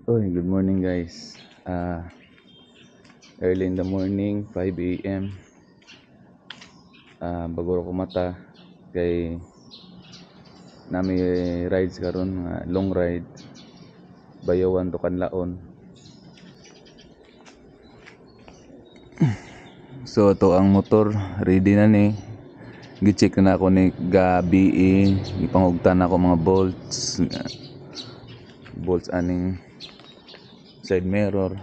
Oh, good morning guys. Early in the morning, 5 a.m. Bago ko mata kay nami rides karon nga long ride Bayawan to Kanlaon. So to ang motor ready na ni. Gi-check na ako ni gabi, ipangugtan ako mga bolts aning side mirror.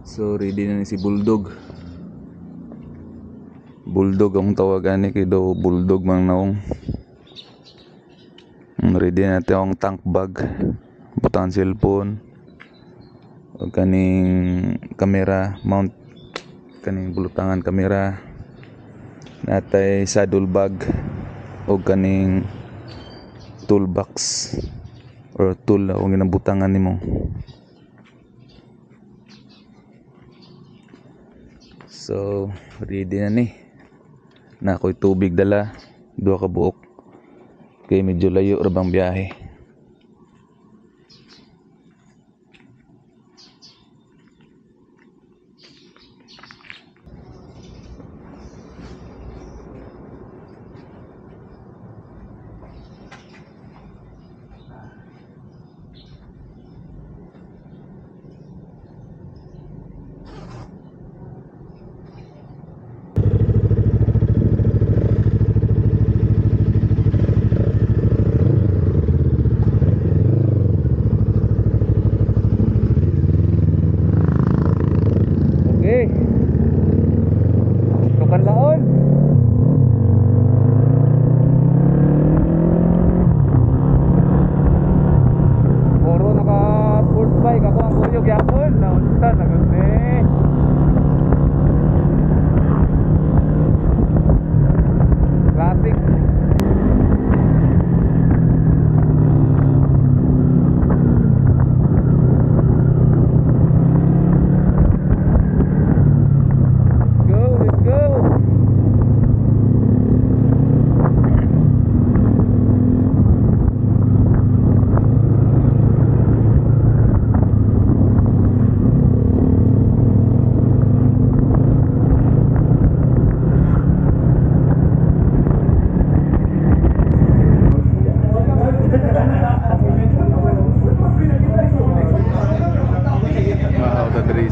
So ready na ni si Bulldog ang tawagan ni kay daw Bulldog mang naong. Ready na natin ang tank bag, butang cellphone, o kaning camera mount, kaning bulutangan camera, natay saddle bag o kaning toolbox or tool o ginabutangan nimo. So ready na ni. Na ako'y tubig dala, 2 ka buok. Kaya medyo layo ra bang biyahe. Kanlaon. Puro naka sports bike ako ang uyog yapon na unsa na gani. Classic.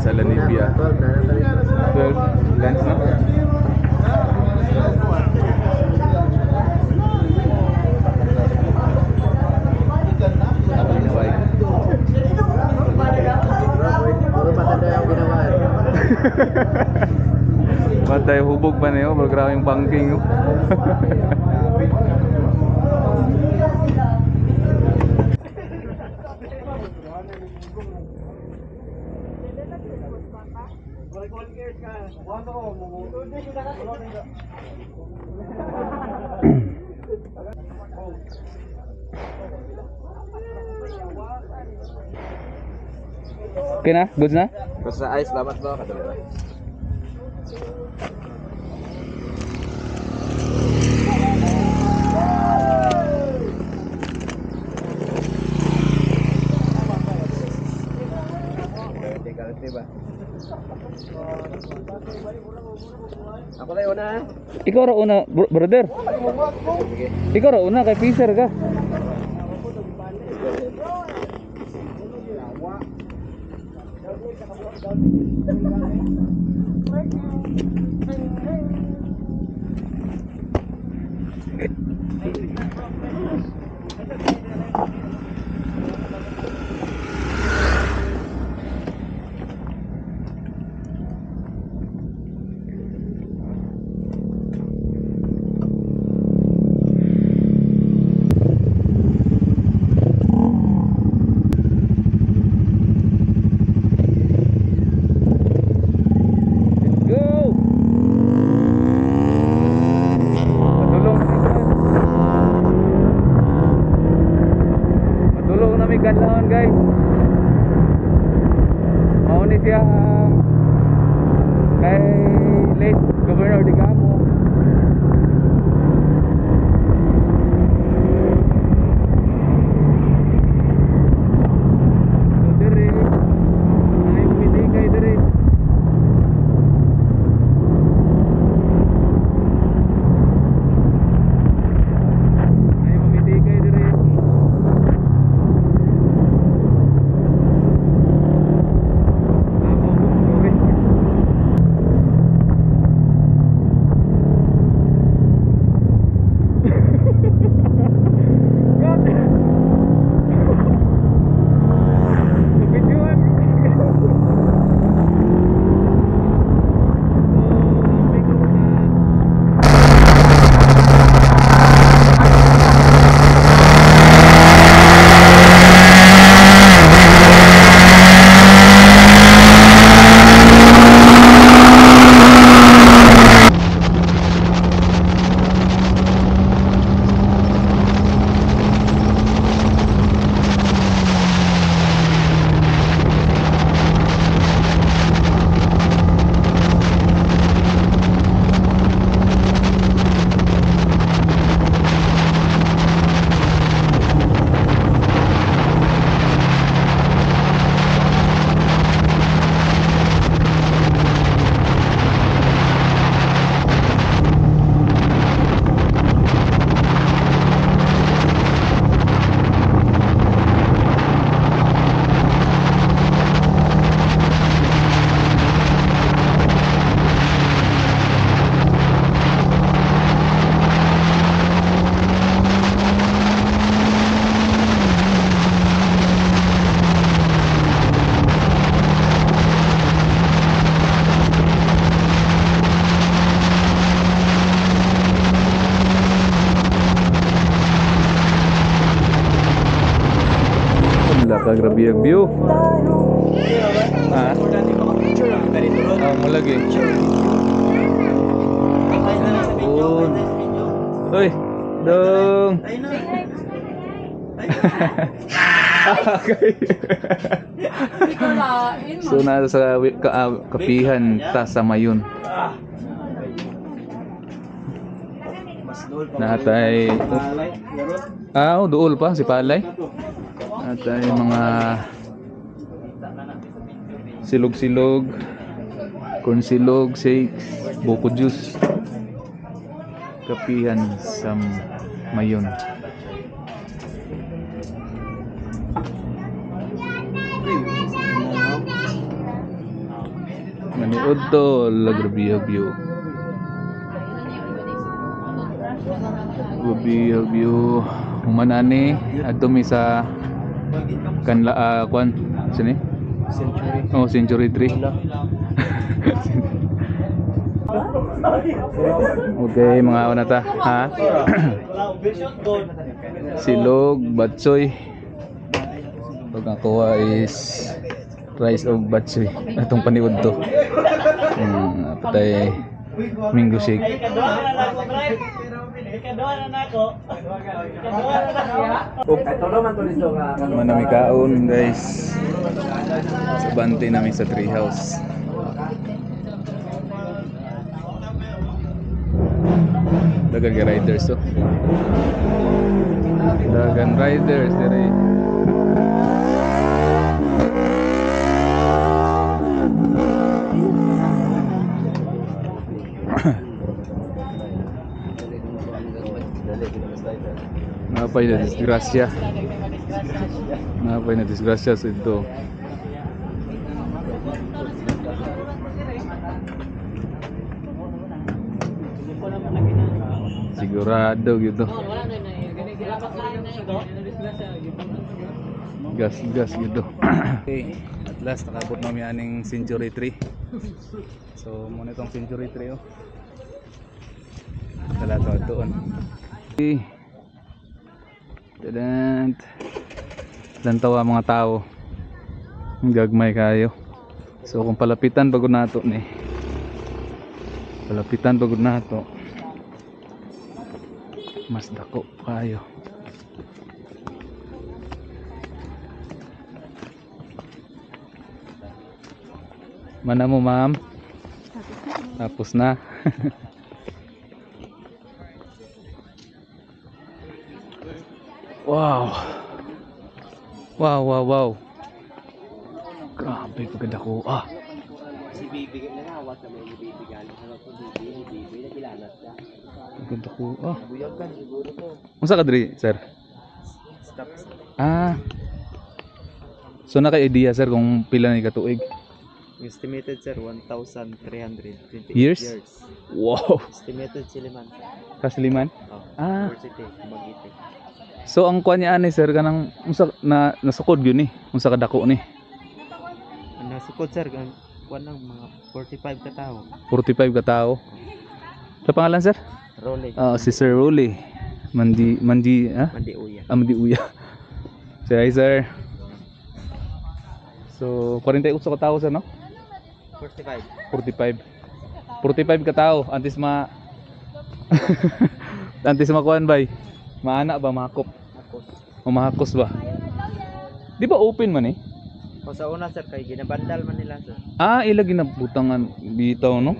Sa Lanibia 12 lens na. Patay hubog pa niyo, grabe yung banking. Okay na? Goods na? Goods na. Ay, salamat ba? Kadalawa. Diba? Ako na una. Ikaw ra una, brother. Ikaw ra una kay Fisher ka. Kanlaon guys. Mauni siya kay late Governor Digamo. Grabe yung view. Ha? Oh, mo lagi. Uy, dong. Okay. So nasa sa kapihan ta sa Mayon. Natay duol pa si Palay. Natay mga silog-silog, corn silog, shakes, buko juice. Kapihan sa Mayon. Maniod to, grabe view. Grabe view. Humanani adto mi sa kanla kwan sini? Century. Oh, Century 3. Okay, mga unata, ha? Silog, batsoy. Pag nakuha is rice of batsoy. Atong paniud to. Patay mango shake. Manami kaon guys. Sa bante namin sa treehouse. Dagan riders to. Dagan riders dire. Napay na disgrasya. Napay na disgrasya sa ito. Sigurado gitu. Gas gitu. Okay, at last nakabot na mi aning Century 3. So muna itong Century 3 oh. Dala to doon. Okay. Dan tawa mga tao. Gagmay kayo. So kung palapitan pagod nato ni. Palapitan pagod nato. Mas dako kayo. Mana mo ma'am? Tapos na. Wow. Wow. Grabe pagkadako. Si Bibi na awas sa may Bibi galing sa Bibi na kilala siya. Pagkadako. Buyag kan siguro to. Unsa ka diri, sir? Stop. So naka-idea sir kung pila ni katuig? Estimated sir 1,328 Years? Wow. Estimated siliman. Kasliman? Oh. Ah. University Magite. So ang kuan niya ani sir kanang unsa na nasukod gyud ni? Unsa ka dako ni? Ang nasukod sir kuan nang mga 45 ka tao. 45 ka tao. Sa pangalan sir? Rolly. Si Sir Rolly. Mandi Uya. Mandi Uya. Hi sir. So 48 ka tao sir no? 45. 45 ka tao antes antes makuan bay. Maana ba mahakop? O mahakos ba? Di ba open man eh? O sa una sir kay ginabandal man nila sir. Ila ginabutangan bitaw no?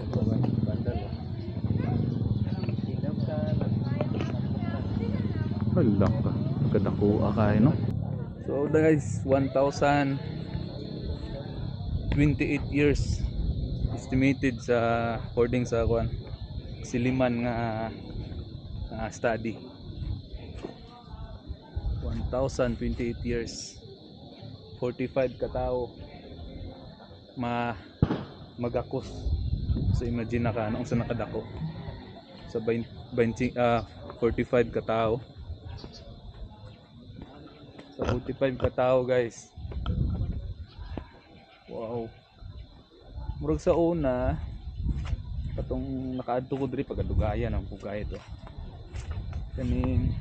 Bandal. Hala ka. Kadako akay no? So guys, 1,028 years estimated sa according sa kuan Siliman nga study. 1,028 years 45 ka tao magakos. So imagine na ka ano sa nakadako sa 45 ka tao. Sa 45 ka tao guys. Wow. Murag sa una katong nakaadto ko diri pagadugayan ang pugay to. Kaning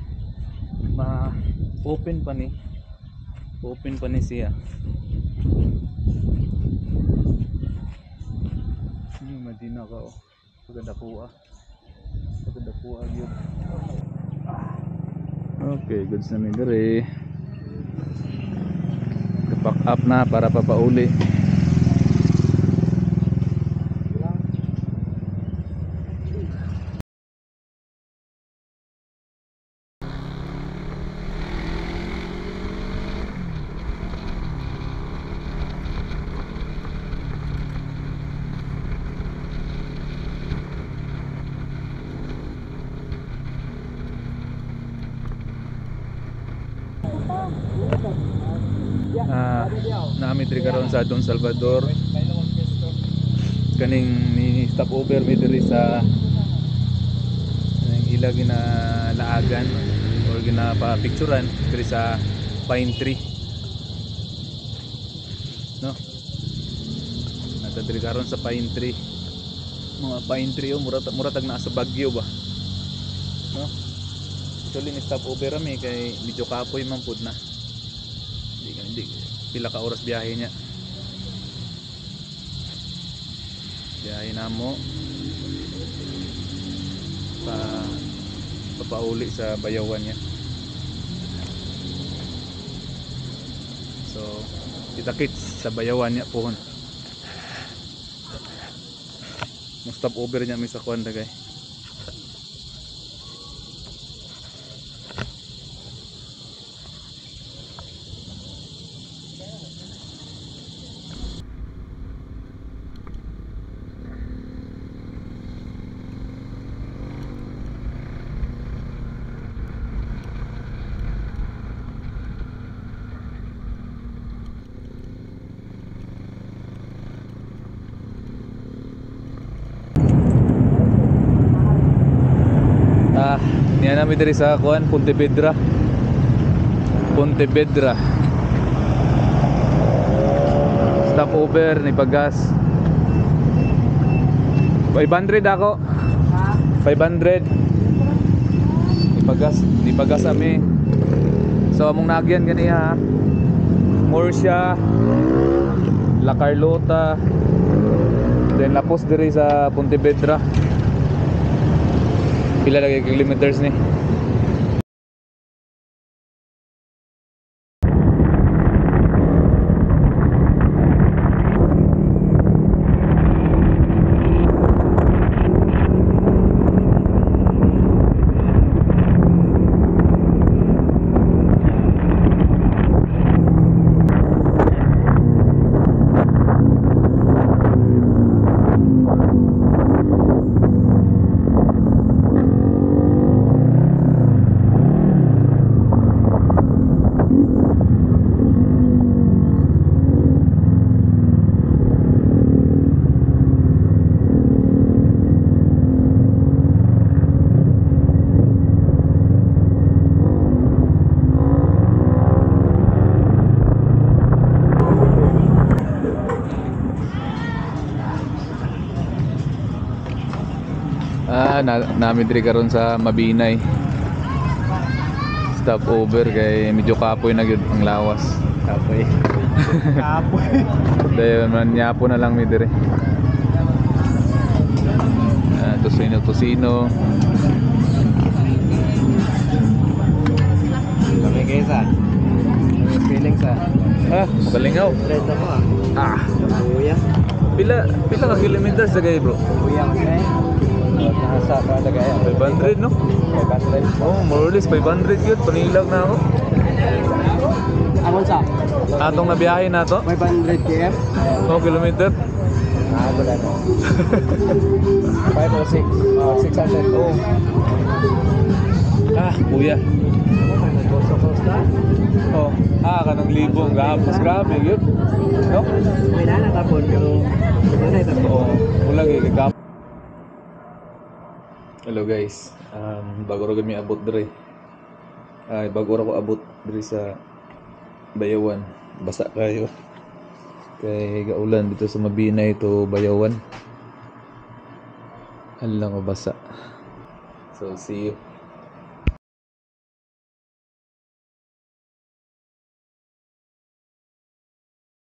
open pa ni Open pa ni siya. Madina ka oh. Paganda po ah. Paganda po ah yun. Okay, goods na may dere. Pack up na para papauli. Naamid rin karon sa Don Salvador kaning ni stop over mi diri sa ila ginalaagan or ginapa-picturean diri sa Pine Tree, no? Nata diri karon sa Pine Tree, mga Pine Tree oh, muratag naa sa Baguio ba, no? Actually ni stop over mi kay medyo kapoy man pud na. Hindi pila ka oras biyahe niya. Biyahe na mo papauli sa bayawan niya. So kita-kits sa bayawan niya pohon. Mo stop over niya mi sa kuan dagay. Niya namin diri sa kuan Pontevedra. Stop over ni pagas. 500 ako. 500. Di pagas ami. So among nagyan gani ha. Murcia, La Carlota, then lapos diri sa Pontevedra. Pila lagi kilometers ni? Namin diri karon sa Mabinay. Stop over kay medyo kapoy na gyud ang lawas. Kapoy. Dayon man nyapo na lang mi diri. Tusino. Kami kaysa. Feeling sa. Magalingaw. Renta mo ah. Kuya. Pila ka kilometers sa gay bro? Kuya okay. Nasa pa tagay 500 no? 500. Oh, more or less 500 yun. Panilag na ako. Amon sa? Atong nabiyahe na to? 500 km. Oh, kilometer? Wala na. 5 or 6? 600. Oh. Kuya. Oh, kanang libong. Gapos, grabe yun. No? May nanatapon yung Oo, ulang gagap. Hello guys, bago rin kami abot diri. Bago rin ako abot diri sa Bayawan. Basa kayo. Kay gaulan dito sa Mabinay to Bayawan. Hala ko basa. So see you.